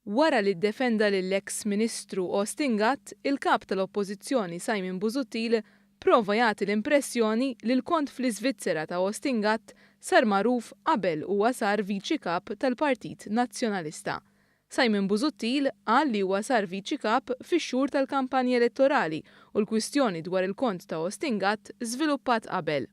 Wara li ddefenda lill-eks Ministru Austin Gatt, il-kap tal-Oppożizzjoni Simon Busuttil prova jagħti l-impressjoni li l-kont fl-Iżvizzera ta' Austin Gatt sar magħruf qabel huwa sar viċi kap tal-Partit Nazzjonalista. Simon Busuttil qal li huwa sar viċi kap fix-xhur tal-kampanja elettorali u l-kwistjoni dwar il-kont ta' Austin Gatt żviluppat qabel.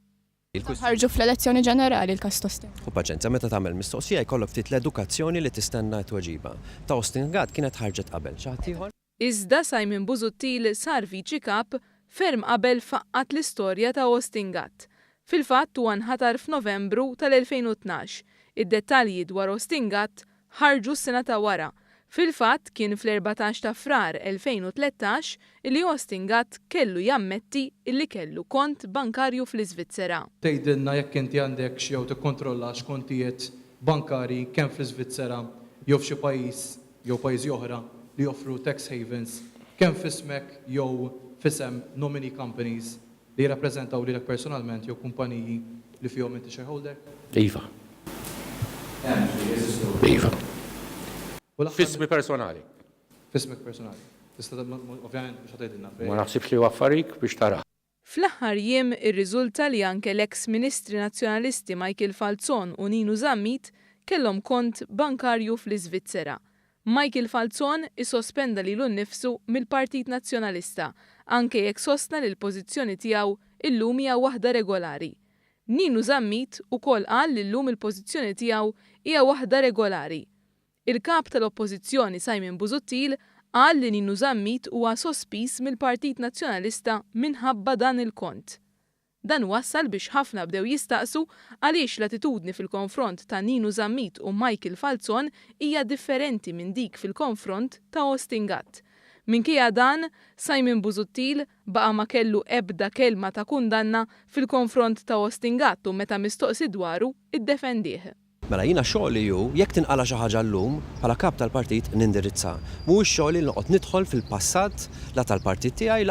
Ħarġu fl-elezzjoni ġenerali l-kas ta' Austin. U paċenzja, meta tagħmel mistoqsija jkollok ftit l-edukazzjoni li tistenna tweġiba. Ta' Austin Gatt kienet ħarġet qabel xi ħadd ieħor? Iżda Simon Busuttil sar viċi kap ferm qabel faqqat l-istorja ta' Austin Gatt. Fil-fatt huwa nħatar f'Novembru tal-2012. Id-dettalji dwar Austin Gatt ħarġu s-sena ta' wara. Fil-fatt kien fl-14 ta' frar 2013 li Austin Gatt kellu jammetti illi kellu kont bankarju fl-Iżvizzera. Tgħidilna jekk inti għandek jew tikkontrollax kontijiet bankari kemm fl-Iżvizzera jew f'xi pajjiż jew pajjiżi oħra li joffru tax havens kemm f'ismek jew f'isem nominee companies li jirrappreżentaw lilek personalment jew kumpaniji li fihom inti shareholder? Iva. Iva. Fismi personali. Fismek personali. Tista' ovvjament biex tgħidilna. Ma naħsibx li waffarik biex tara. Fl-aħħar jiem irriżulta li anke l-eks Ministri Nazzjonalisti Michael Falzon u Ninu Zammit kellhom kont bankarju fl-Iżvizzera. Michael Falzon issospenda lilu nnifsu mill-Partit Nazzjonalista, anke jekk sostna li l-pożizzjoni tiegħu illum hija waħda regolari. Ninu Zammit ukoll qal li llum il-pożizzjoni tiegħu hija waħda regolari. Il-kap tal-Oppożizzjoni Simon Busuttil qal li Ninu Zammit huwa sospiż mill-Partit Nazzjonalista minħabba dan il-kont. Dan wassal biex ħafna bdew jistaqsu għaliex l-attitudni fil-konfront ta' Ninu Zammit u Michael Falzon hija differenti minn dik fil-konfront ta' Austin Gatt. Minkejja dan, Simon Busuttil baqa' ma kellu ebda kelma ta' kundanna fil-konfront ta' Austin Gatt u meta mistoqsi dwaru iddefendih. Mela jiena xogħli ju jekk tinqala xi ħaġa llum bħala kap tal-partit nindirizza. Mhuwiex xogħli li noqgħod nidħol fil-passat la tal-partit tiegħi